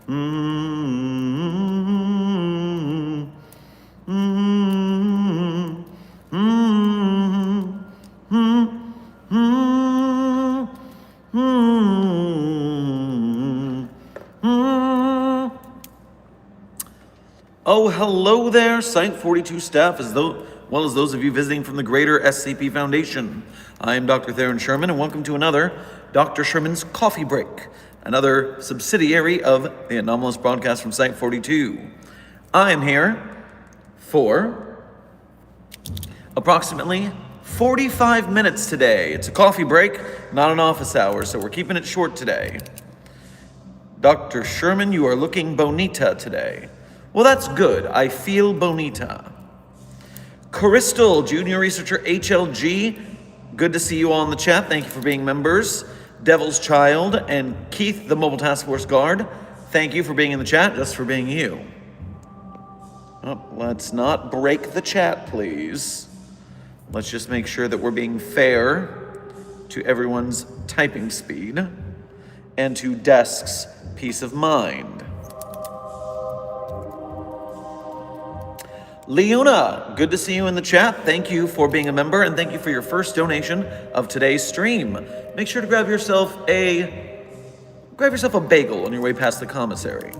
Mm-hmm. Mm-hmm. Mm-hmm. Mm-hmm. Oh, hello there, Site 42 staff, well as those of you visiting from the greater SCP Foundation. I am Dr. Theron Sherman, and welcome to another Dr. Sherman's Coffee Break, another subsidiary of the anomalous broadcast from Site 42. I am here for approximately 45 minutes today. It's a coffee break, not an office hour, so we're keeping it short today. Dr. Sherman, you are looking bonita today. Well, that's good. I feel bonita. Crystal, Junior Researcher HLG, good to see you all in the chat. Thank you for being members. Devil's Child and Keith, the Mobile Task Force Guard, thank you for being in the chat, just for being you. Oh, let's not break the chat, please. Let's just make sure that we're being fair to everyone's typing speed and to desk's peace of mind. Leona, good to see you in the chat. Thank you for being a member, and thank you for your first donation of today's stream. Make sure to grab yourself a bagel on your way past the commissary.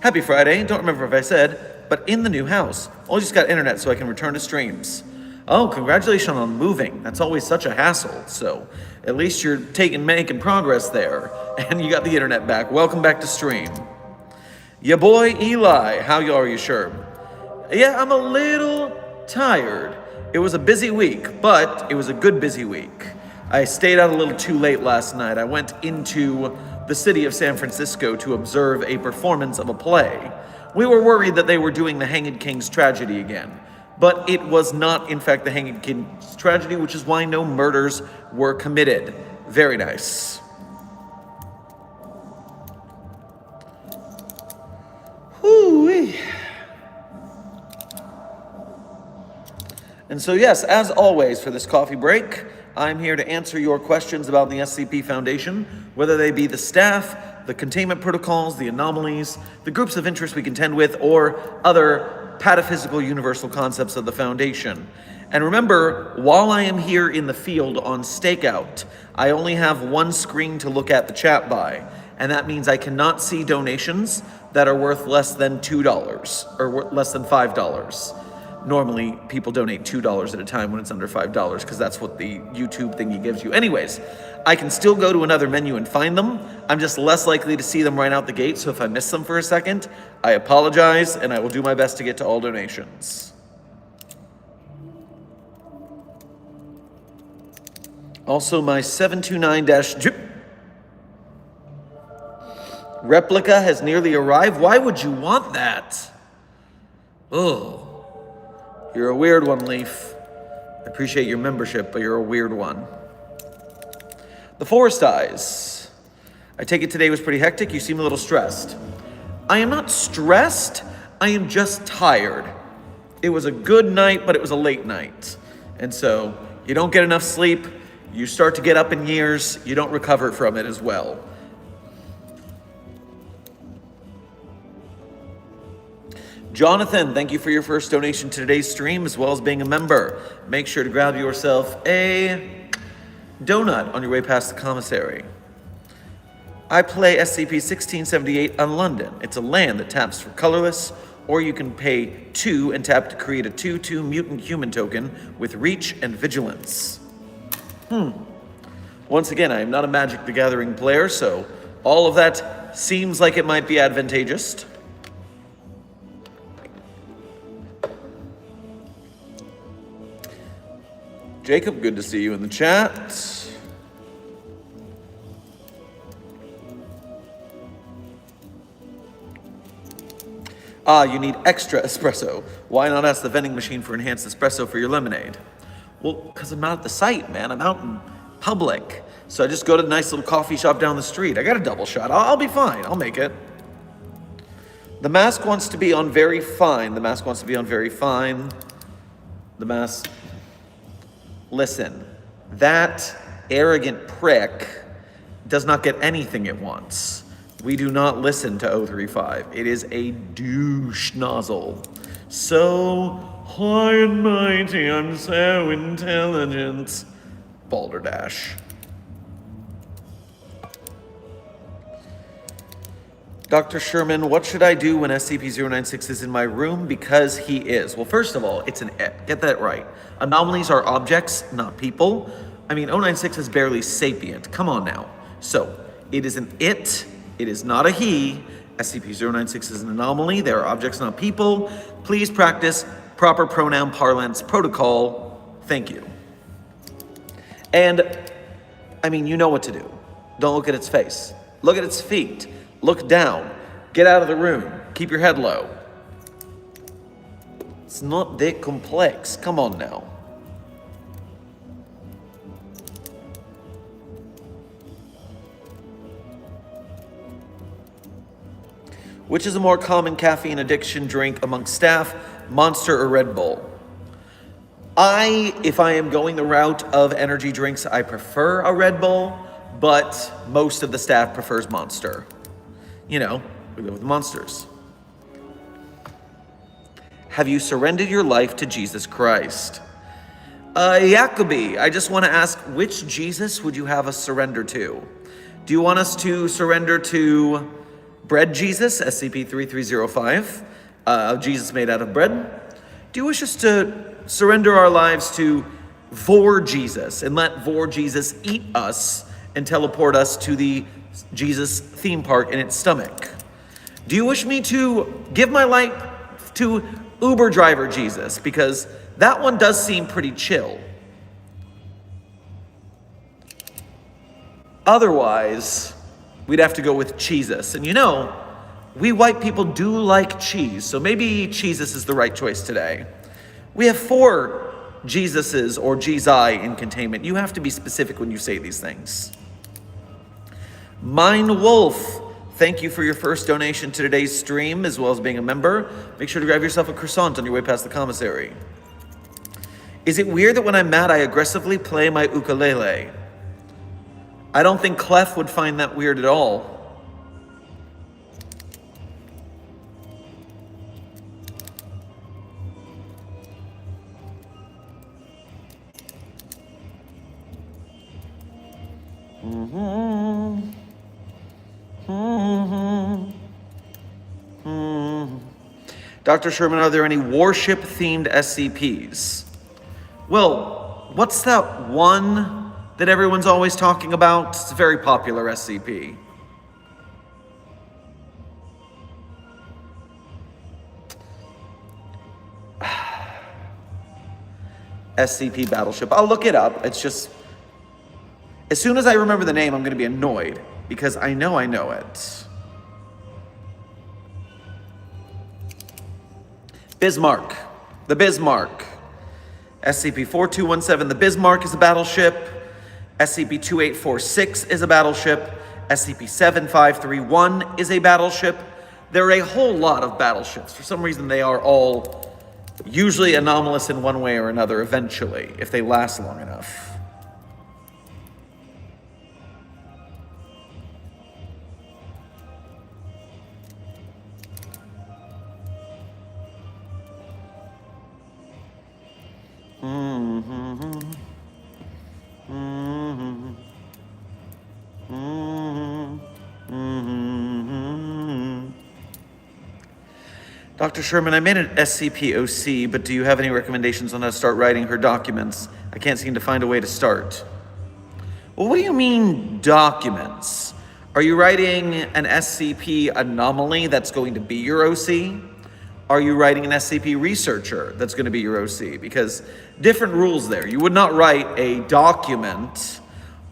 Happy Friday. Don't remember if I said, but in the new house. Only just got internet so I can return to streams. Oh, congratulations on moving. That's always such a hassle. So at least you're making progress there, and you got the internet back. Welcome back to stream. Ya boy Eli, how are you, Sherm? Yeah, I'm a little tired. It was a busy week, but it was a good busy week. I stayed out a little too late last night. I went into the city of San Francisco to observe a performance of a play. We were worried that they were doing the Hanged King's Tragedy again, but it was not, in fact, the Hanged King's Tragedy, which is why no murders were committed. Very nice. Whoo-wee. And so yes, as always for this coffee break, I'm here to answer your questions about the SCP Foundation, whether they be the staff, the containment protocols, the anomalies, the groups of interest we contend with, or other pataphysical universal concepts of the Foundation. And remember, while I am here in the field on stakeout, I only have one screen to look at the chat by, and that means I cannot see donations that are worth less than $2 or less than $5. Normally, people donate $2 at a time when it's under $5 because that's what the YouTube thingy gives you. Anyways, I can still go to another menu and find them. I'm just less likely to see them right out the gate, so if I miss them for a second, I apologize, and I will do my best to get to all donations. Also, my 729-drip replica has nearly arrived. Why would you want that? Oh. You're a weird one, Leaf. I appreciate your membership, but you're a weird one. The Forest Eyes. I take it today was pretty hectic. You seem a little stressed. I am not stressed. I am just tired. It was a good night, but it was a late night. And so you don't get enough sleep. You start to get up in years. You don't recover from it as well. Jonathan, thank you for your first donation to today's stream, as well as being a member. Make sure to grab yourself a donut on your way past the commissary. I play SCP-1678 on London. It's a land that taps for colorless, or you can pay 2 and tap to create a 2/2 mutant human token with reach and vigilance. Once again, I am not a Magic the Gathering player, so all of that seems like it might be advantageous. Jacob, good to see you in the chat. Ah, you need extra espresso. Why not ask the vending machine for enhanced espresso for your lemonade? Well, because I'm not at the site, man. I'm out in public. So I just go to the nice little coffee shop down the street. I got a double shot. I'll be fine. I'll make it. The mask wants to be on very fine. The mask wants to be on very fine. The mask... Listen, that arrogant prick does not get anything it wants. We do not listen to 035. It is a douche nozzle. So high and mighty, I'm so intelligent. Balderdash. Dr. Sherman, what should I do when SCP-096 is in my room? Because he is. Well, first of all, it's an it. Get that right. Anomalies are objects, not people. I mean, 096 is barely sapient. Come on now. So, it is an it. It is not a he. SCP-096 is an anomaly. They are objects, not people. Please practice proper pronoun parlance protocol. Thank you. And, I mean, you know what to do. Don't look at its face. Look at its feet. Look down. Get out of the room. Keep your head low. It's not that complex. Come on now. Which is a more common caffeine addiction drink amongst staff, Monster or Red Bull? If I am going the route of energy drinks, I prefer a Red Bull, but most of the staff prefers Monster. You know, we live with monsters. Have you surrendered your life to Jesus Christ? Jacoby, I just want to ask, which Jesus would you have us surrender to? Do you want us to surrender to Bread Jesus, SCP-3305, Jesus made out of bread? Do you wish us to surrender our lives to Vor Jesus and let Vor Jesus eat us and teleport us to the Jesus theme park in its stomach? Do you wish me to give my life to Uber driver Jesus? Because that one does seem pretty chill. Otherwise, we'd have to go with Jesus. And you know, we white people do like cheese, so maybe Jesus is the right choice today. We have 4 Jesuses or Jesus in containment. You have to be specific when you say these things. Mine Wolf, thank you for your first donation to today's stream, as well as being a member. Make sure to grab yourself a croissant on your way past the commissary. Is it weird that when I'm mad, I aggressively play my ukulele? I don't think Clef would find that weird at all. Dr. Sherman, are there any warship-themed SCPs? Well, what's that one that everyone's always talking about? It's a very popular SCP. SCP Battleship. I'll look it up. It's just, as soon as I remember the name, I'm going to be annoyed because I know it. Bismarck. The Bismarck. SCP-4217, the Bismarck is a battleship. SCP-2846 is a battleship. SCP-7531 is a battleship. There are a whole lot of battleships. For some reason, they are all usually anomalous in one way or another eventually, if they last long enough. Dr. Sherman, I made an SCP-OC, but do you have any recommendations on how to start writing her documents? I can't seem to find a way to start. Well, what do you mean, documents? Are you writing an SCP anomaly that's going to be your OC? Are you writing an SCP researcher that's going to be your OC? Because different rules there. You would not write a document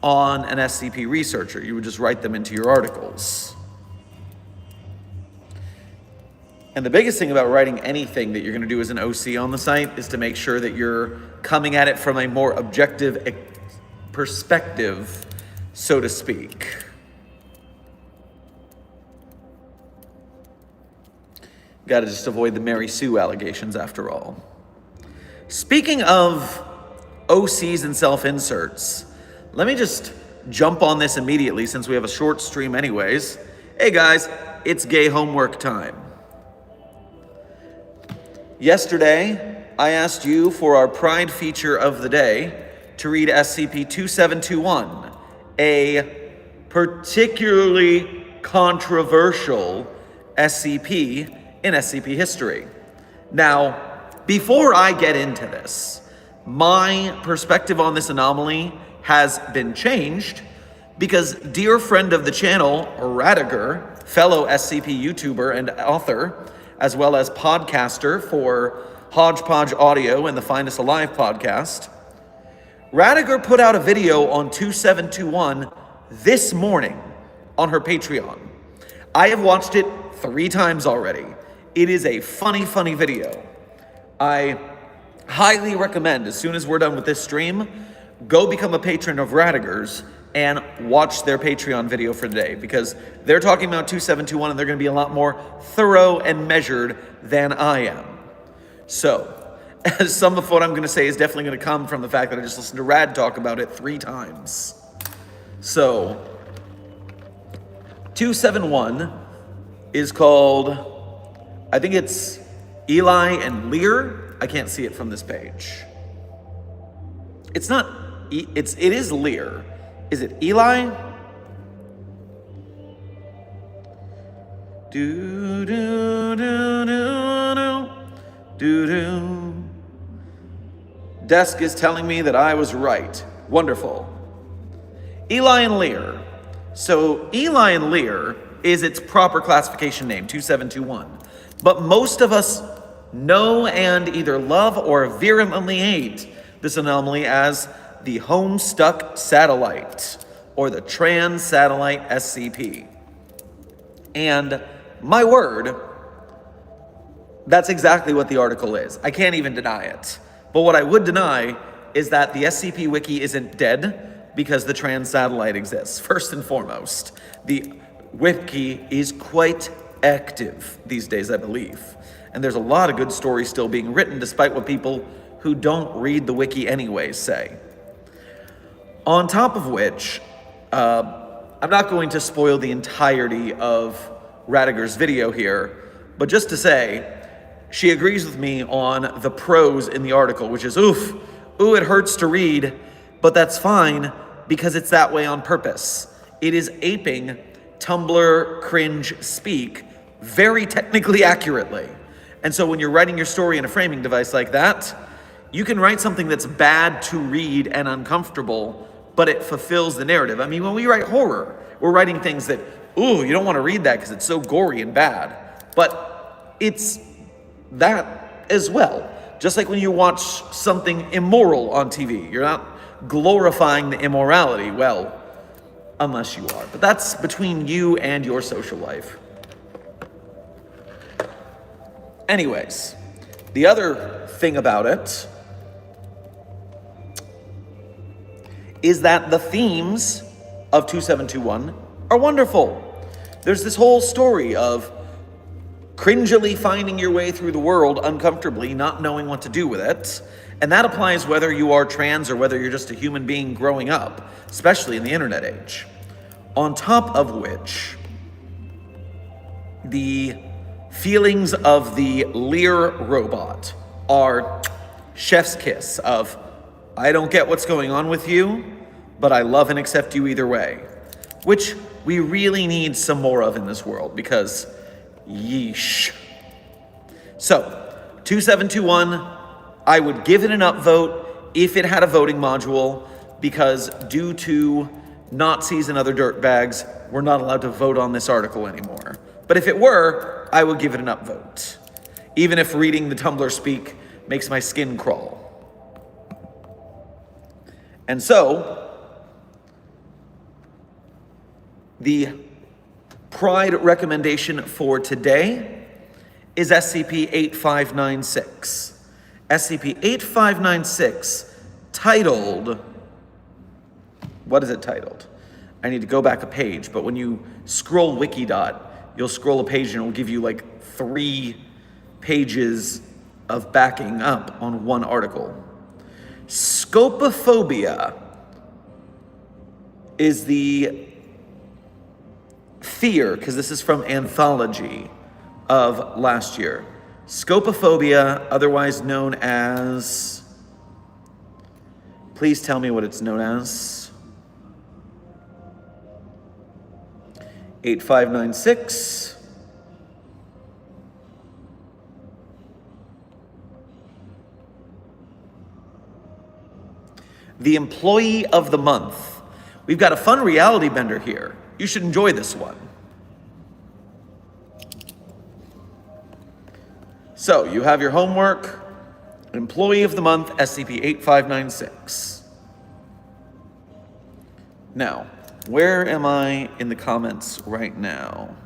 on an SCP researcher. You would just write them into your articles. And the biggest thing about writing anything that you're going to do as an OC on the site is to make sure that you're coming at it from a more objective perspective, so to speak. Got to just avoid the Mary Sue allegations after all. Speaking of OCs and self-inserts, let me just jump on this immediately since we have a short stream anyways, Hey guys, it's gay homework time. Yesterday, I asked you for our Pride feature of the day to read SCP-2721, a particularly controversial SCP in SCP history. Now, before I get into this, my perspective on this anomaly has been changed because dear friend of the channel, Radiger, fellow SCP YouTuber and author, as well as podcaster for Hodgepodge Audio and the Finest Alive podcast, Radiger put out a video on 2721 this morning on her Patreon. I have watched it 3 times already. It is a funny video. I highly recommend, as soon as we're done with this stream, go become a patron of Radiger's and watch their Patreon video for today, because they're talking about 2721 and they're going to be a lot more thorough and measured than I am. So, some of what I'm going to say is definitely going to come from the fact that I just listened to Rad talk about it 3 times. So, 271 is called, I think it's Eli and Lear. I can't see it from this page. It's not, it is Lear. Is it Eli? Do do do do do do. Desk is telling me that I was right. Wonderful. Eli and Lear. So Eli and Lear is its proper classification name, 2721. But most of us know and either love or virulently hate this anomaly as the Homestuck Satellite, or the Trans-Satellite SCP. And my word, that's exactly what the article is. I can't even deny it. But what I would deny is that the SCP Wiki isn't dead because the Trans-Satellite exists. First and foremost, the Wiki is quite active these days, I believe. And there's a lot of good stories still being written, despite what people who don't read the Wiki anyways say. On top of which, I'm not going to spoil the entirety of Radiger's video here, but just to say, she agrees with me on the prose in the article, which is, ooh, it hurts to read, but that's fine because it's that way on purpose. It is aping Tumblr cringe speak very technically accurately. And so when you're writing your story in a framing device like that, you can write something that's bad to read and uncomfortable, but it fulfills the narrative. I mean, when we write horror, we're writing things that, ooh, you don't want to read that because it's so gory and bad. But it's that as well. Just like when you watch something immoral on TV, you're not glorifying the immorality. Well, unless you are. But that's between you and your social life. Anyways, the other thing about it is that the themes of 2721 are wonderful. There's this whole story of cringily finding your way through the world uncomfortably, not knowing what to do with it. And that applies whether you are trans or whether you're just a human being growing up, especially in the internet age. On top of which, the feelings of the Lear robot are chef's kiss of, I don't get what's going on with you, but I love and accept you either way. Which we really need some more of in this world, because yeesh. So, 2721, I would give it an upvote if it had a voting module, because due to Nazis and other dirtbags, we're not allowed to vote on this article anymore. But if it were, I would give it an upvote, even if reading the Tumblr speak makes my skin crawl. And so, the Pride recommendation for today is SCP-8596. SCP-8596, titled, what is it titled? I need to go back a page, but when you scroll Wikidot, you'll scroll a page and it'll give you like 3 pages of backing up on one article. Scopophobia is the fear, because this is from Anthology of last year. Scopophobia, otherwise known as... Please tell me what it's known as. 8596. The Employee of the Month. We've got a fun reality bender here. You should enjoy this one. So, you have your homework. Employee of the Month, SCP-8596. Now, where am I in the comments right now?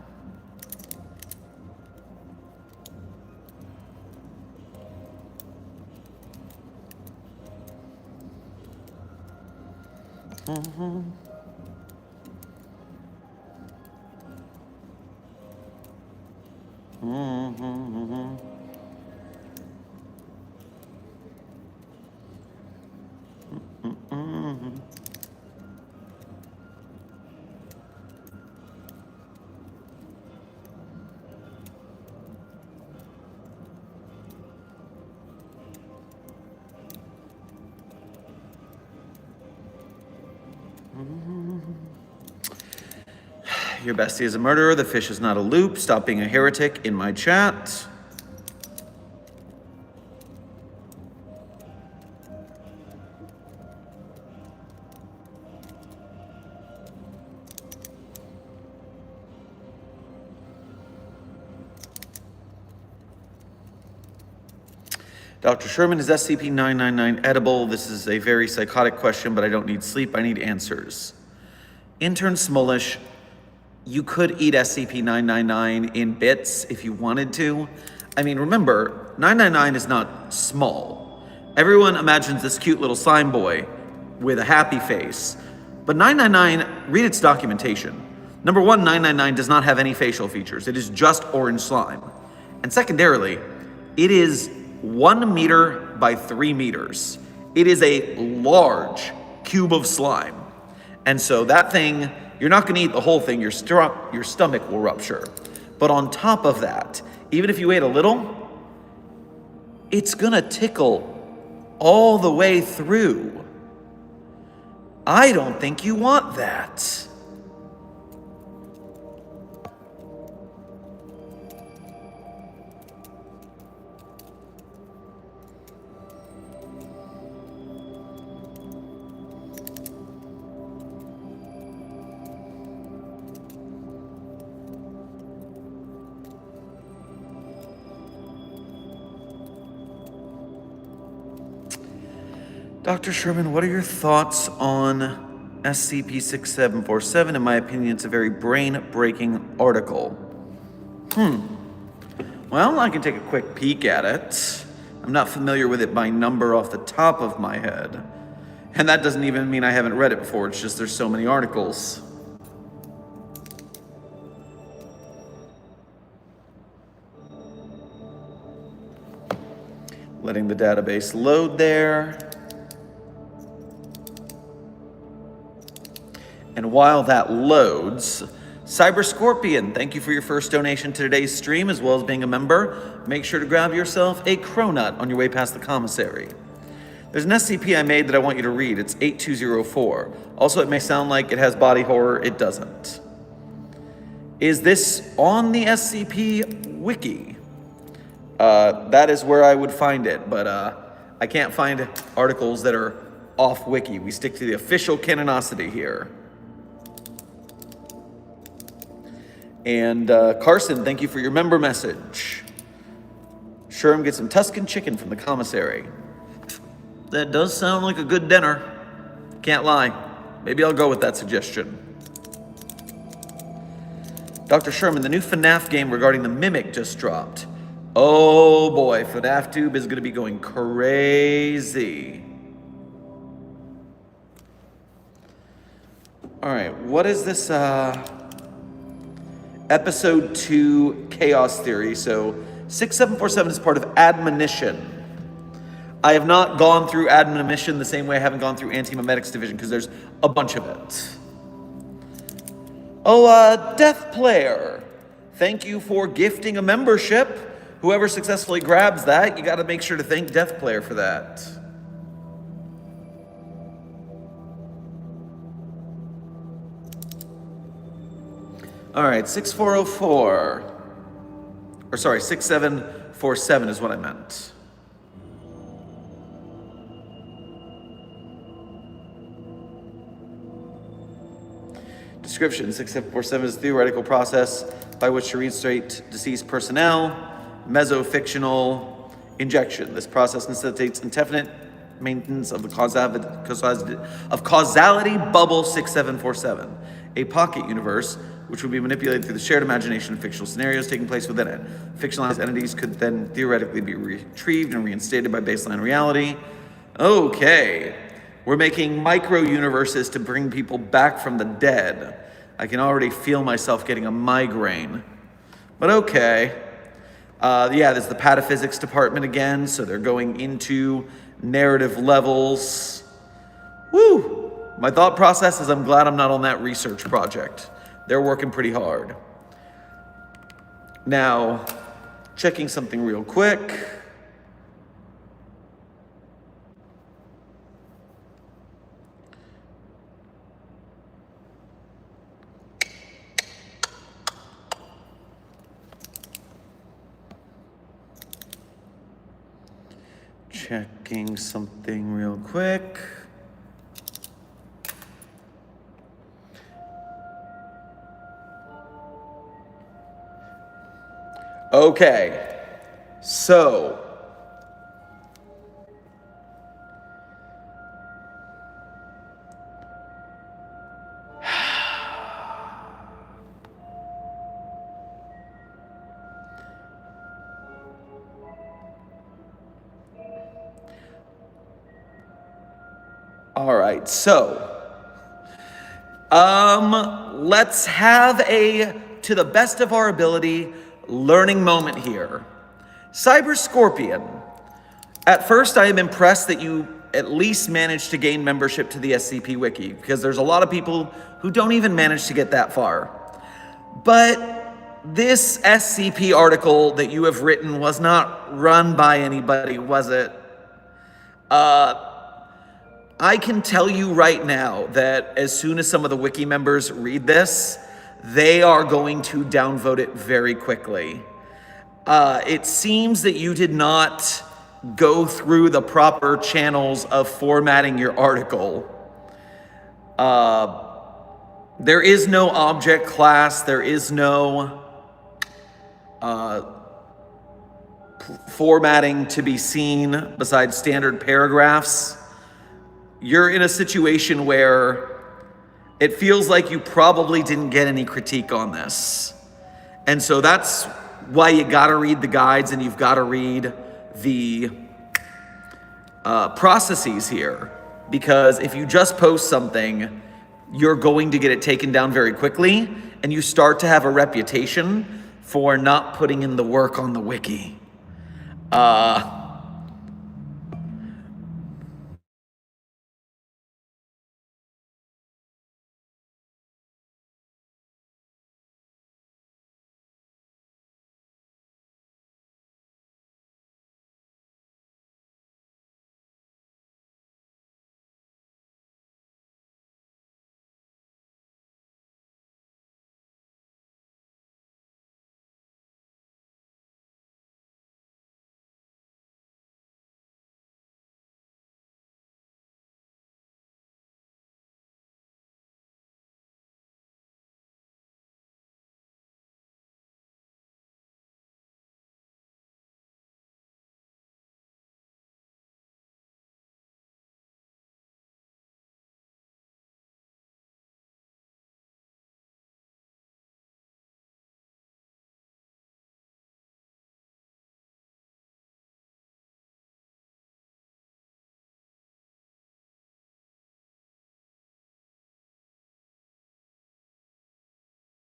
Your bestie is a murderer. The fish is not a loop. Stop being a heretic in my chat. Dr. Sherman, is SCP-999 edible? This is a very psychotic question, but I don't need sleep. I need answers. Intern Smulish, you could eat SCP-999 in bits if you wanted to. I mean, remember, 999 is not small. Everyone imagines this cute little slime boy with a happy face. But 999, read its documentation. Number one, 999 does not have any facial features. It is just orange slime. And secondarily, it is 1 meter by 3 meters. It is a large cube of slime. And so that thing, you're not gonna eat the whole thing, your stomach will rupture. But on top of that, even if you ate a little, it's gonna tickle all the way through. I don't think you want that. Dr. Sherman, what are your thoughts on SCP-6747? In my opinion, it's a very brain-breaking article. Well, I can take a quick peek at it. I'm not familiar with it by number off the top of my head. And that doesn't even mean I haven't read it before, it's just there's so many articles. Letting the database load there. And while that loads, Cyber Scorpion, thank you for your first donation to today's stream, as well as being a member. Make sure to grab yourself a cronut on your way past the commissary. There's an SCP I made that I want you to read. It's 8204. Also, it may sound like it has body horror. It doesn't. Is this on the SCP Wiki? That is where I would find it, but I can't find articles that are off Wiki. We stick to the official canonicity here. And Carson, thank you for your member message. Sherm gets some Tuscan chicken from the commissary. That does sound like a good dinner. Can't lie. Maybe I'll go with that suggestion. Dr. Sherman, the new FNAF game regarding the Mimic just dropped. Oh boy, FNAF Tube is going to be going crazy. All right, what is this? Episode 2 Chaos Theory. So 6747 is part of Admonition. I have not gone through Admonition the same way I haven't gone through Anti-Memetics Division because there's a bunch of it. Oh, Death Player, thank you for gifting a membership. Whoever successfully grabs that, you got to make sure to thank Death Player for that. All right, 6404. Or sorry, 6747 is what I meant. Description: 6747 is a theoretical process by which to reinstate deceased personnel. Mesofictional injection. This process necessitates indefinite maintenance of the causality bubble 6747, a pocket universe which would be manipulated through the shared imagination of fictional scenarios taking place within it. Fictionalized entities could then theoretically be retrieved and reinstated by baseline reality. Okay, we're making micro-universes to bring people back from the dead. I can already feel myself getting a migraine, but okay. Yeah, there's the pataphysics department again, so they're going into narrative levels. Woo! My thought process is I'm glad I'm not on that research project. They're working pretty hard. Now, checking something real quick. Checking something real quick. Okay, so all right, so let's have a, to the best of our ability, learning moment here. Cyber Scorpion. At first, I am impressed that you at least managed to gain membership to the SCP Wiki, because there's a lot of people who don't even manage to get that far. But this SCP article that you have written was not run by anybody, was it? I can tell you right now that as soon as some of the Wiki members read this, they are going to downvote it very quickly. It seems that you did not go through the proper channels of formatting your article. There is no object class, there is no formatting to be seen besides standard paragraphs. You're in a situation where it feels like you probably didn't get any critique on this. And so that's why you gotta read the guides and you've gotta read the processes here. Because if you just post something, you're going to get it taken down very quickly, and you start to have a reputation for not putting in the work on the wiki.